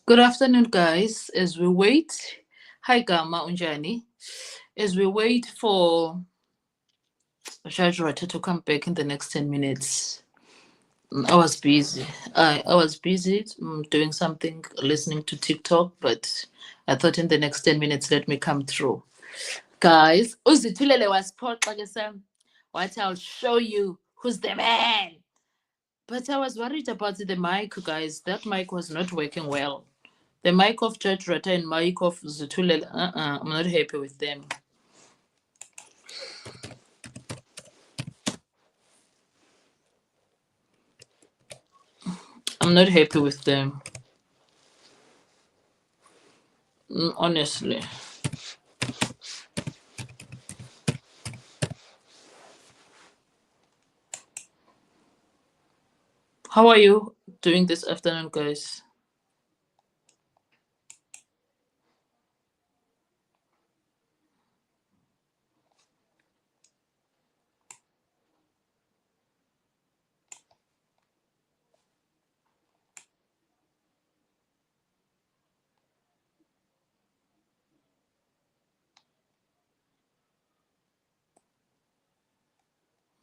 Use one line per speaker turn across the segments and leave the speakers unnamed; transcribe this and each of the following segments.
Good afternoon, guys. As we wait, hi Gama Unjani. As we wait for Judge Rata to come back in the next 10 minutes, I was busy. I was busy doing something, listening to TikTok, but I thought in the next 10 minutes, let me come through. Guys, Uzitulele was pot like what I'll show you who's the man. But I was worried about the mic, guys. That mic was not working well. The mic of Judge Rata and mic of Zutulele, I'm not happy with them. I'm not happy with them. Honestly. How are you doing this afternoon, guys?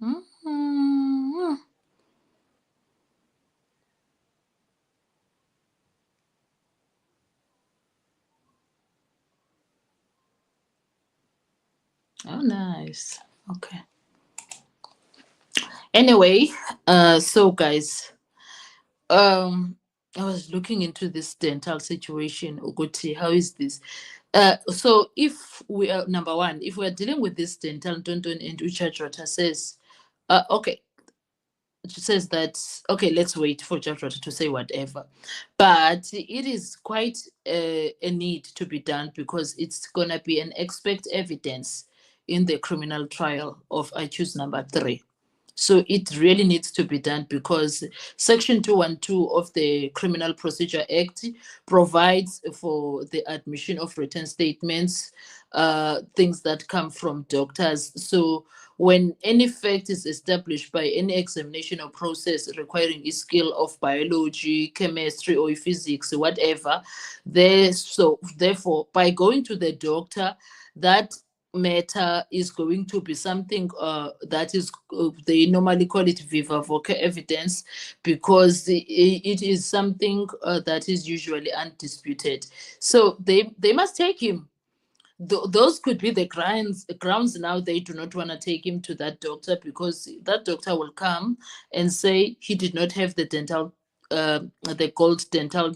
Mm-hmm. Oh, nice. Okay. Anyway, so guys, I was looking into this dental situation. Uguti, how is this? So if we are number one, if we are dealing with this dental, Tonton and Uchachota says, okay, says that okay, let's wait for Judge to say whatever, but it is quite a need to be done because it's gonna be an expert evidence in the criminal trial of I choose number three. So it really needs to be done because Section 212 of the Criminal Procedure Act provides for the admission of written statements, things that come from doctors. So when any fact is established by any examination or process requiring a skill of biology, chemistry, or physics, whatever, therefore, by going to the doctor, that matter is going to be something that is they normally call it viva voce evidence because it is something that is usually undisputed, so they must take him. Those could be the grounds now they do not want to take him to that doctor because that doctor will come and say he did not have the dental the gold dental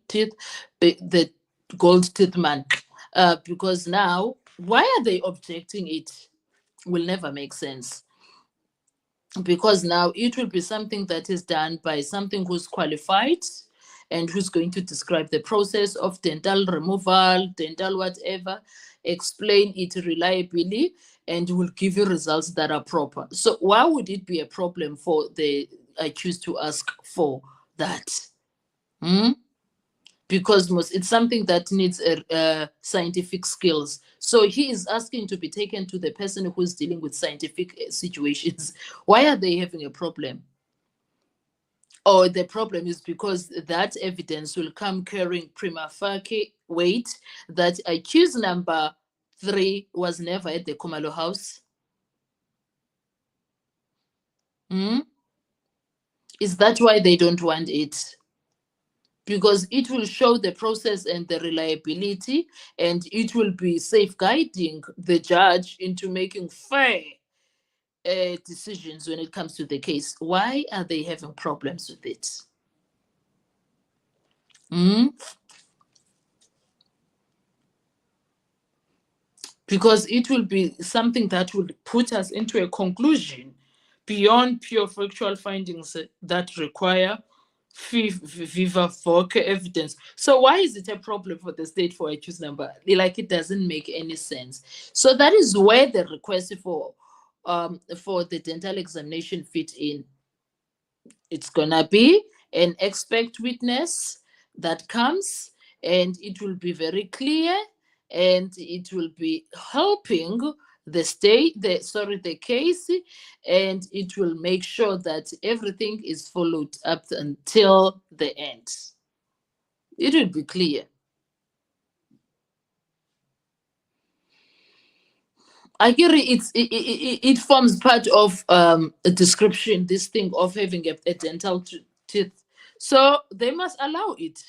teeth, the gold teeth man, because now why are they objecting it will never make sense, because now it will be something that is done by something who's qualified and who's going to describe the process of dental removal, dental whatever, explain it reliably, and will give you results that are proper. So why would it be a problem for the accused to ask for that? Hmm? Because it's something that needs scientific skills. So he is asking to be taken to the person who's dealing with scientific situations. Why are they having a problem? Or the problem is because that evidence will come carrying prima facie weight that accused number three was never at the Kumalo house. Hmm? Is that why they don't want it? Because it will show the process and the reliability, and it will be safeguarding the judge into making fair decisions when it comes to the case. Why are they having problems with it? Mm? Because it will be something that will put us into a conclusion beyond pure factual findings that require viva voce evidence. So why is it a problem for the state for a choose number? Like it doesn't make any sense. So that is where the request for the dental examination fit in. It's gonna be an expert witness that comes, and it will be very clear, and it will be helping the state, the case, and it will make sure that everything is followed up until the end. It would be clear. I agree. It forms part of a description. This thing of having a dental teeth, so they must allow it.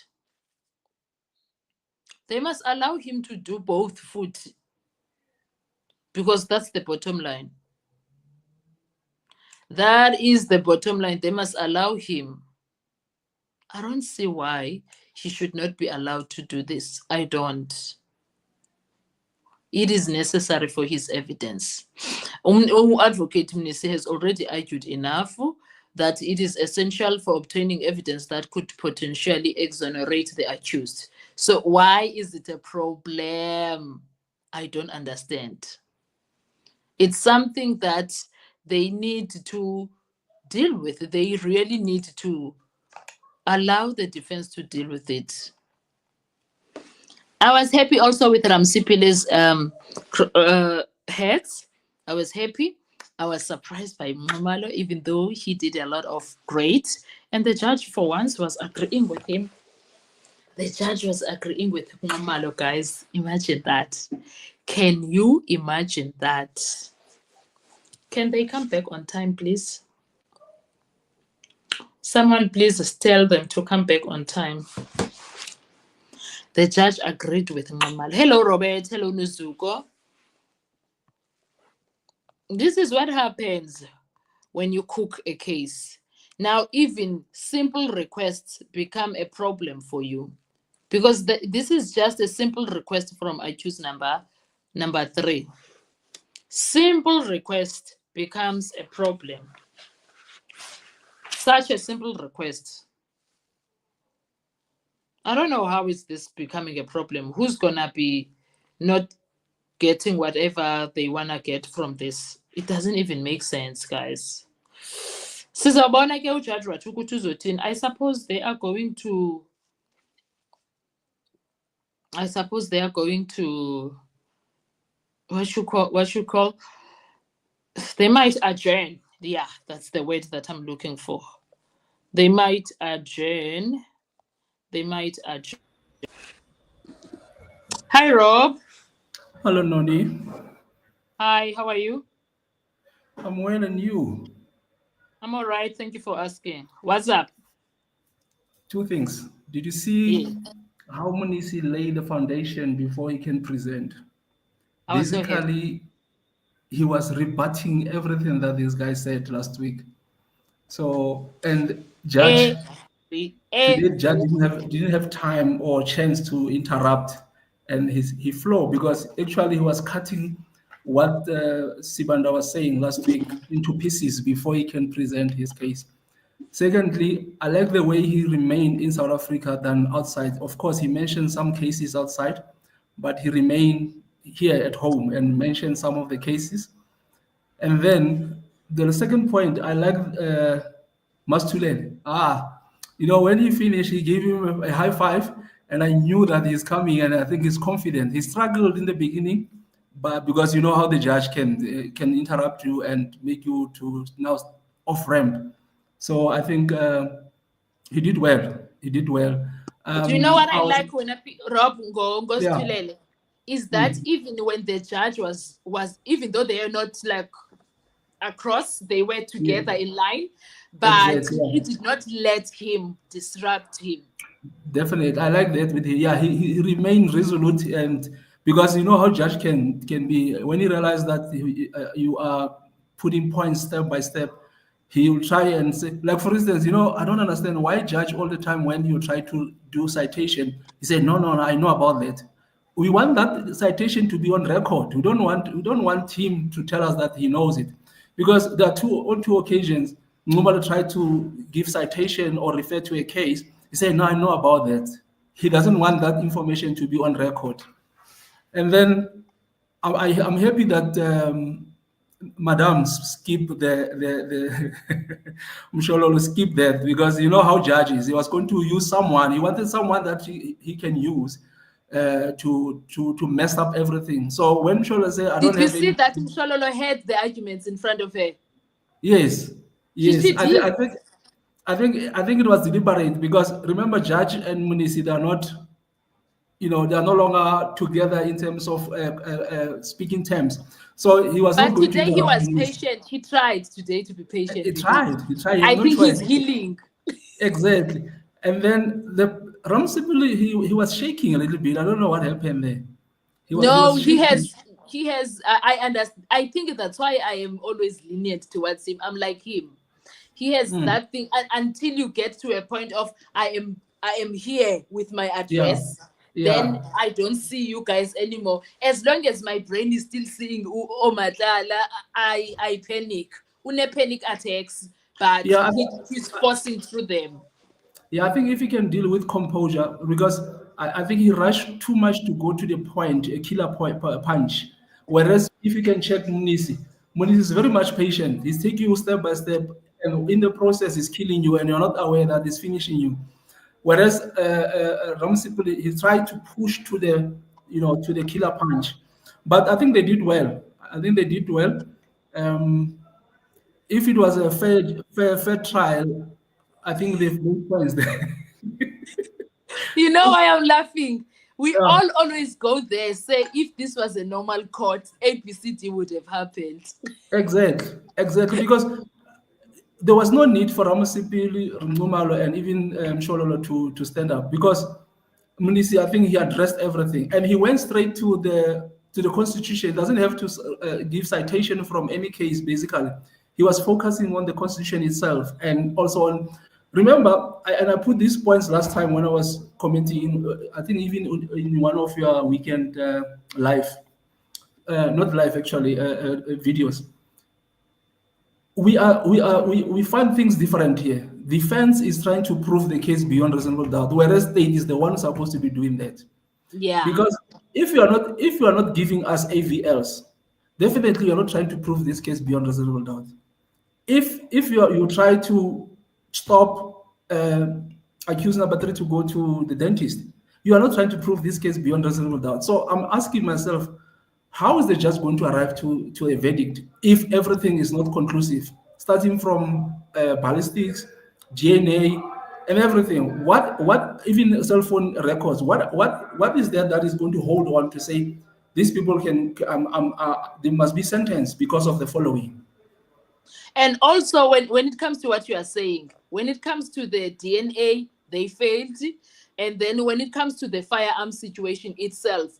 They must allow him to do both foot, because that's the bottom line. That is the bottom line. They must allow him. I don't see why he should not be allowed to do this. I don't. It is necessary for his evidence. Advocate Mnisi has already argued enough that it is essential for obtaining evidence that could potentially exonerate the accused. So why is it a problem? I don't understand. It's something that they need to deal with. They really need to allow the defense to deal with it. I was happy also with Ramsipile's heads. I was happy. I was surprised by Mamalo, even though he did a lot of great. And the judge, for once, was agreeing with him. The judge was agreeing with Mamalo, guys. Imagine that. Can you imagine that? Can they come back on time, please? Someone please tell them to come back on time. The judge agreed with Mamalo. Hello, Robert. Hello, Nuzuko. This is what happens when you cook a case. Now, even simple requests become a problem for you, because this is just a simple request from accused number 3. Simple request becomes a problem. Such a simple request. I don't know how is this becoming a problem. Who's gonna be not getting whatever they wanna get from this? It doesn't even make sense, guys. Sizabona ke ujudge wathi ukuthi uzothini. I suppose they are going to what you call they might adjourn. Yeah, that's the word that I'm looking for. They might adjourn. Hi, Rob.
Hello, Noni.
Hi, how are you?
I'm well, and you?
I'm all right. Thank you for asking. What's up?
2 things. Did you see how Munisi laid the foundation before he can present?
I was so happy.
Basically, he was rebutting everything that this guy said last week. So, and Judge today, Judge didn't have time or chance to interrupt, and he flowed because actually he was cutting what Sibanda was saying last week into pieces before he can present his case. Secondly, I like the way he remained in South Africa than outside. Of course, he mentioned some cases outside, but he remained here at home and mentioned some of the cases. And then the second point, I like Mastulele. When he finished, he gave him a high five, and I knew that he's coming, and I think he's confident. He struggled in the beginning, but because you know how the judge can interrupt you and make you to now off ramp. So I think he did well. He did well.
Do you know what I like when Rob goes
Yeah.
to Lele? Is that even when the judge was even though they are not like across, they were together in line, but
Exactly,
he did not let him disrupt him.
Definitely, I like that with him. Yeah, he remained resolute, and because you know how judge can be when he realizes that you are putting points step by step, he will try and say, like for instance, I don't understand why judge all the time when you try to do citation, he said, no, I know about that. We want that citation to be on record. We don't want him to tell us that he knows it, because there are on two occasions nobody tried to give citation or refer to a case. He said, no, I know about that. He doesn't want that information to be on record. And then I'm happy that Madam skip the Mshololo skip that, because you know how judges, he was going to use someone. He wanted someone that he can use to mess up everything. So when Mshololo said, I don't
Did you
have
see
any...
that Mshololo had the arguments in front of her?
Yes.
She did.
I think I think it was deliberate because remember, Judge and Munisi, they are not, they are no longer together in terms of speaking terms. So he was not
But
going to
today he
interrupt
was
Munisi.
patient. He tried today to be patient
He
with him.
tried. He tried. He had
I
no
think he's
choice.
healing.
Exactly. And then the Ramsipuli, he was shaking a little bit. I don't know what happened there. He
No,
was shaking.
he has I understand. I think that's why I am always lenient towards him. I'm like him. He has
Mm,
that thing until you get to a point of I am here with my
yeah.
address. Then
Yeah.
I don't see you guys anymore. As long as my brain is still seeing oh Madala, I panic. Une panic attacks, but
Yeah.
he's forcing through them.
Yeah, I think if he can deal with composure, because I think he rushed too much to go to the point, a killer point, punch. Whereas if you can check Munisi, Munisi is very much patient. He's taking you step by step, and in the process, he's killing you, and you're not aware that he's finishing you. Whereas Ramsipuli, he tried to push to the killer punch. But I think they did well. I think they did well. Um, if it was a fair trial, I think they've made points there.
You know why I'm laughing? We
Yeah,
all always go there, say if this was a normal court, ABCD would have happened.
exactly. Because there was no need for Ramasipili, Ngumalo, and even Shololo to stand up because Munisi, I think he addressed everything, and he went straight to the constitution. He doesn't have to give citation from any case. Basically, he was focusing on the constitution itself, and also on. Remember, I put these points last time when I was commenting. I think even in one of your weekend live, not live actually, videos. We find things different here. Defense is trying to prove the case beyond reasonable doubt, whereas state is the one supposed to be doing that.
Yeah.
Because if you are not giving us AVLs, definitely you're not trying to prove this case beyond reasonable doubt. If you try to stop accused number three to go to the dentist, you are not trying to prove this case beyond reasonable doubt. So I'm asking myself, how is the judge going to arrive to a verdict if everything is not conclusive, starting from ballistics, DNA, and everything? What even cell phone records? What is there that is going to hold on to say these people can they must be sentenced because of the following?
And also when it comes to what you are saying, when it comes to the DNA, they failed. And then when it comes to the firearm situation itself,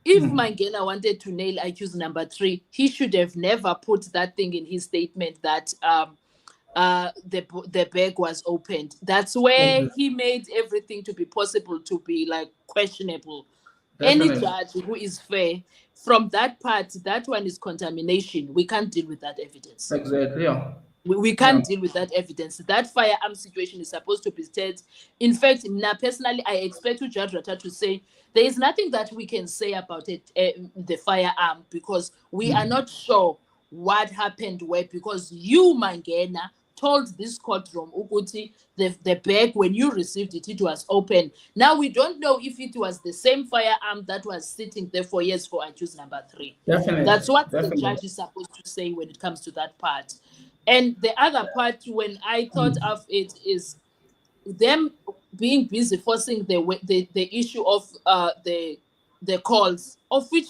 if Mangena wanted to nail accused number three, he should have never put that thing in his statement that the bag was opened. That's where he made everything to be possible to be like questionable. Any
Definitely.
judge who is fair from that part, that one is contamination. We can't deal with that evidence.
Exactly. Yeah.
We
Yeah.
can't deal with that evidence. That firearm situation is supposed to be stayed. In fact, now personally, I expect to Judge Rata to say there is nothing that we can say about it, the firearm, because we are not sure what happened where. Because you, Mangena, told this courtroom, Ukuti, the bag when you received it, it was open. Now we don't know if it was the same firearm that was sitting there for years for accused number three.
Definitely.
That's what the
Definitely.
judge is supposed to say when it comes to that part. And the other part, when I thought of it, is them being busy forcing the issue of the calls, of which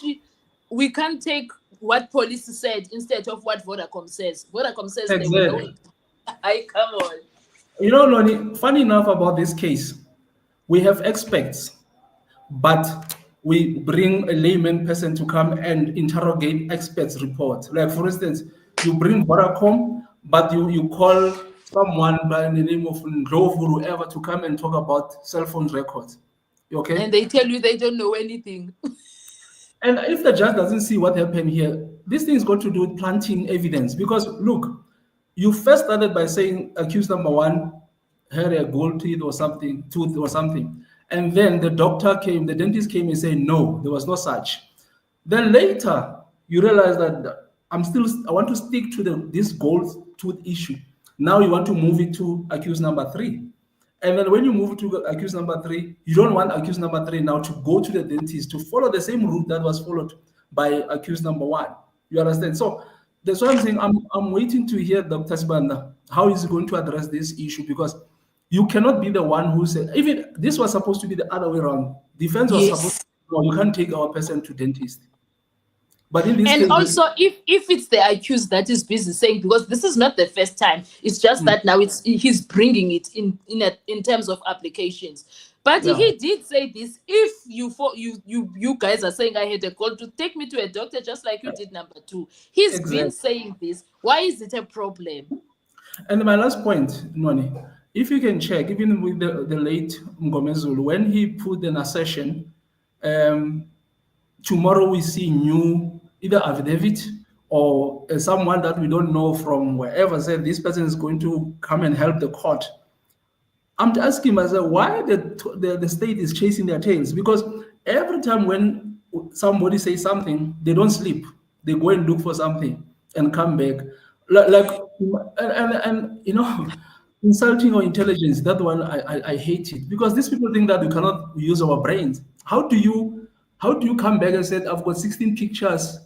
we can't take what police said instead of what Vodacom says. Vodacom says they will know
Exactly.
it. I come on.
Lonnie, funny enough about this case, we have experts, but we bring a layman person to come and interrogate experts' report. Like, for instance, you bring Vodacom, but you call someone by the name of Ndlovu, whoever, to come and talk about cell phone records.
And
Okay?
they tell you they don't know anything.
And if the judge doesn't see what happened here, this thing is got to do with planting evidence. Because look, you first started by saying accused number one had a gold tooth or something. And then the doctor came, the dentist came and said, no, there was no such. Then later, you realize that I want to stick to this gold tooth issue. Now you want to move it to accused number three. And then when you move to accused number three, you don't want accused number three now to go to the dentist to follow the same route that was followed by accused number one. You understand? So That's why I'm saying I'm waiting to hear Dr. Sibanda how is he going to address this issue, because you cannot be the one who said, even this was supposed to be the other way around. Defense was supposed
Yes.
to, no, you can't take our person to dentist. But in this
And
case,
also, if it's the accused that is busy saying, because this is not the first time, it's just
mm,
that now it's he's bringing it in terms of applications. But
yeah,
he did say this: if you guys are saying I had a call to take me to a doctor, just like you did number two. He's been
exactly.
saying this. Why is it a problem?
And my last point, Noni, if you can check, even with the late Ngomezulu, when he put an assertion, um, tomorrow we see new either affidavit or someone that we don't know from wherever said this person is going to come and help the court. I'm asking myself why the state is chasing their tails, because every time when somebody says something, they don't sleep. They go and look for something and come back. Like and you know, insulting our intelligence, that one I hate it, because these people think that we cannot use our brains. How do you come back and say I've got 16 pictures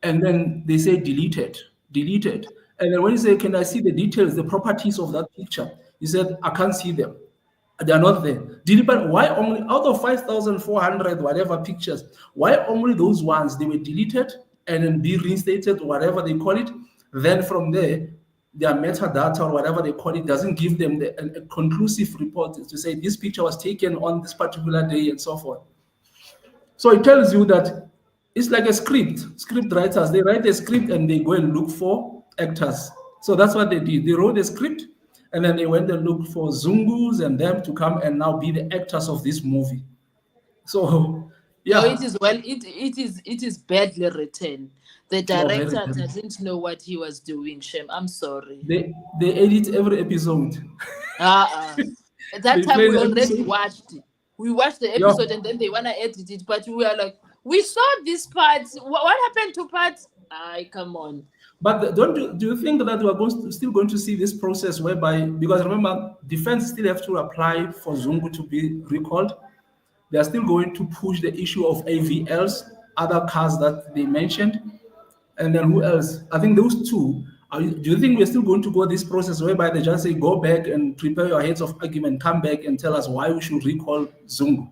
and then they say deleted. And then when you say, can I see the details, the properties of that picture? You said, I can't see them. They are not there. Deliberate, why only out of 5,400 whatever pictures, why only those ones they were deleted and then be reinstated, whatever they call it? Then from there, their metadata or whatever they call it doesn't give them a conclusive report to say this picture was taken on this particular day and so forth. So it tells you that it's like a script. Script writers, they write a script and they go and look for actors. So that's what they did. They wrote a script and then they went and looked for Zungus and them to come and now be the actors of this movie. So
No, it
yeah,
is well. It is badly written. The
oh, very
director
good.
didn't know what he was doing. Shem, I'm sorry.
They edit every episode.
Uh-uh. At that
They
time,
play
we
the
already
episode.
watched it. We watched the
Yeah.
episode and then they want to edit it. But we are like, we saw this part. What happened to part? Ay, come on.
But do you think that we are still going to see this process whereby, because remember, defense still have to apply for Zungu to be recalled. They are still going to push the issue of AVLs, other cars that they mentioned, and then who else? I think those two. Do you think we're still going to go this process whereby they just say go back and prepare your heads of argument, come back and tell us why we should recall Zungu?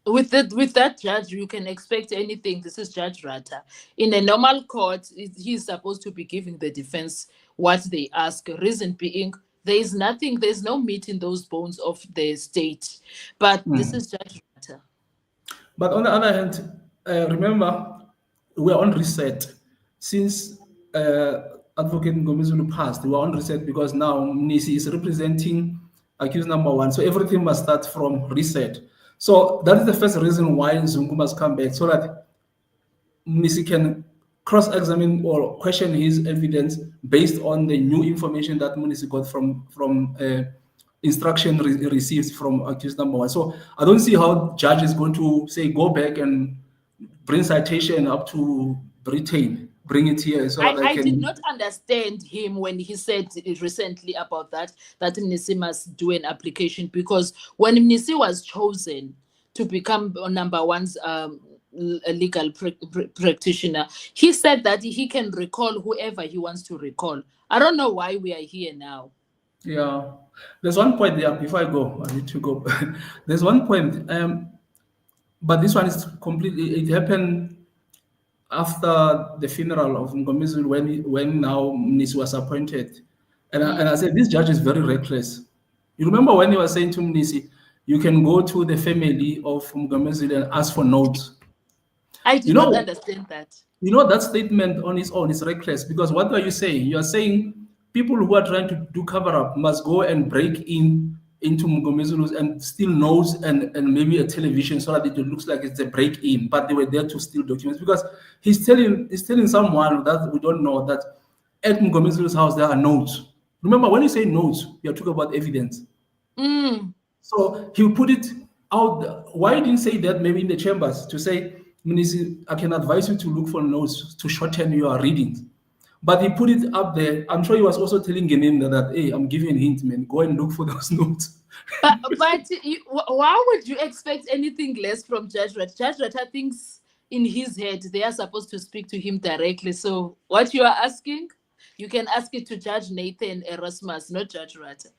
With that judge, you can expect anything. This is Judge Rata. In a normal court, he's supposed to be giving the defense what they ask. Reason being, there is nothing, there's no meat in those bones of the state. But this is Judge Rata.
But on the other hand, remember, we're on reset. Since Advocate Ngomezulu passed, we're on reset because now Nisi is representing accused number one. So everything must start from reset. So that is the first reason why Zungu must come back, so that Nisi can cross-examine or question his evidence based on the new information that Munisi got from instruction received from accused number one. So I don't see how judge is going to say go back and bring citation up to Britain, bring it here so that I
I did
can.
not understand him when he said recently about that Mnisi must do an application, because when Mnisi was chosen to become number one's legal practitioner, he said that he can recall whoever he wants to recall. I don't know why we are here now.
Yeah, there's one point there before I go. I need to go. There's one point, but this one is completely. It happened after the funeral of Ngomizulu when now Mnisi was appointed. And I said, this judge is very reckless. You remember when he was saying to Mnisi, you can go to the family of Ngomizulu and ask for notes.
I
You
did not
know,
understand that.
that statement on its own is reckless, because what are you saying? You are saying people who are trying to do cover up must go and break into Mugomezulu's and steal notes and maybe a television so that it looks like it's a break in, but they were there to steal documents, because he's telling someone that we don't know that at Mugomezulu's house there are notes. Remember, when you say notes, you're talking about evidence.
Mm.
So he put it out. Why didn't say that maybe in the chambers to say, Munisi, I can advise you to look for notes to shorten your readings. But he put it up there. I'm sure he was also telling Geninda that, hey, I'm giving a hint, man. Go and look for those notes.
But why would you expect anything less from Judge Rata? Judge Rata thinks in his head, they are supposed to speak to him directly. So what you are asking, you can ask it to Judge Nathan Erasmus, not Judge Rata.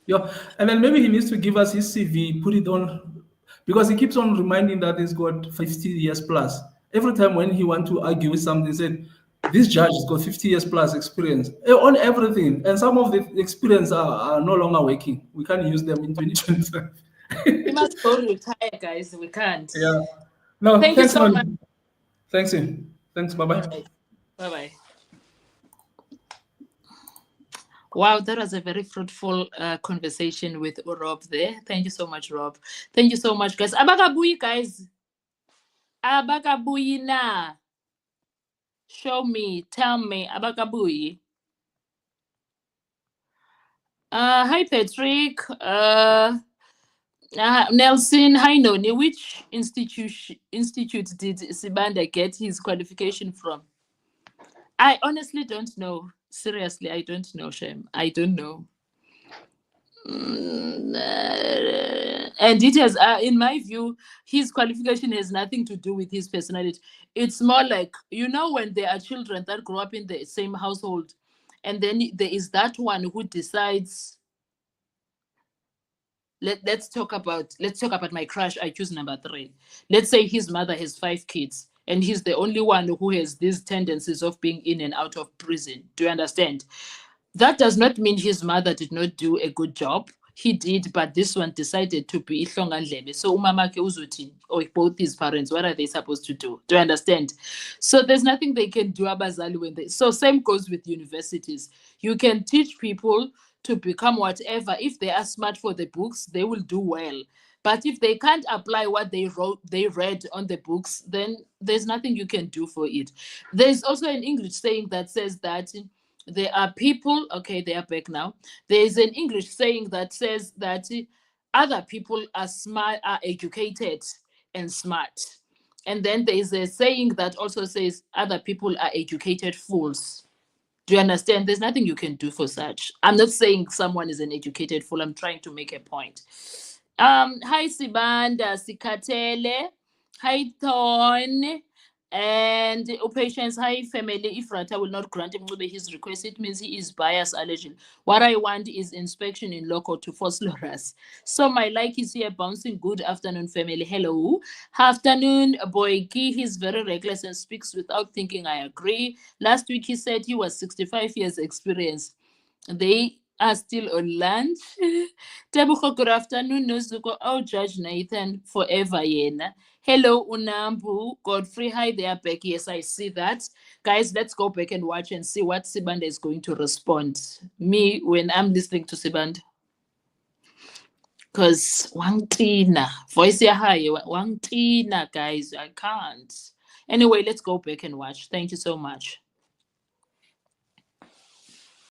Yeah, and then maybe he needs to give us his CV, put it on, because he keeps on reminding that he's got 50 years plus. Every time when he want to argue with something, he said, this judge has got 50 years plus experience on everything. And some of the experience are no longer working. We can't use them in 2025.
He must go retire, guys. We can't.
Yeah. No,
Thank you
thanks,
so much.
man. Thanks, you. Thanks. Bye
All
bye.
right. Bye bye. Wow, that was a very fruitful conversation with Rob there. Thank you so much, Rob. Thank you so much, guys. Abakabuyi, guys. Abakabuyi na. Show me. Tell me. Abakabuyi. Hi, Patrick. Nelson, hi Noni. Which institute did Sibanda get his qualification from? I honestly don't know. Seriously, I don't know, Shem. I don't know. And it has, in my view, his qualification has nothing to do with his personality. It's more like, when there are children that grow up in the same household, and then there is that one who decides. Let's talk about my crush. I choose number 3. Let's say his mother has 5 kids and he's the only one who has these tendencies of being in and out of prison. Do you understand? That does not mean his mother did not do a good job. He did, but this one decided to be ihlongandlebe. So umamake uzothini, or both his parents, what are they supposed to do? Do you understand? So there's nothing they can do abazali when they. So same goes with universities. You can teach people to become whatever. If they are smart for the books, they will do well. But if they can't apply what they read on the books, then there's nothing you can do for it. There's also an English saying that says that there are people, okay, they are back now. There's an English saying that says that other people are smart, are educated and smart. And then there's a saying that also says other people are educated fools. Do you understand? There's nothing you can do for such. I'm not saying someone is an educated fool. I'm trying to make a point. Hi Sibanda, Sikatele, hi Thorn, and Patience, hi family. If Rata will not grant him his request, it means he is bias allergen. What I want is inspection in loco to phosphorus. So my like is here bouncing. Good afternoon, family. Hello. Afternoon, Boyki. He's very reckless and speaks without thinking. I agree. Last week he said he was 65 years experience. They are still on lunch. Tebuko, good afternoon. Nozuko, oh, Judge Nathan, forever yena. Hello, Unambu. Godfrey, hi there, back. Yes, I see that. Guys, let's go back and watch and see what Sibanda is going to respond. Me, when I'm listening to Sibanda. Because Wangtina, voice ya high, Wangtina, guys, I can't. Anyway, let's go back and watch. Thank you so much.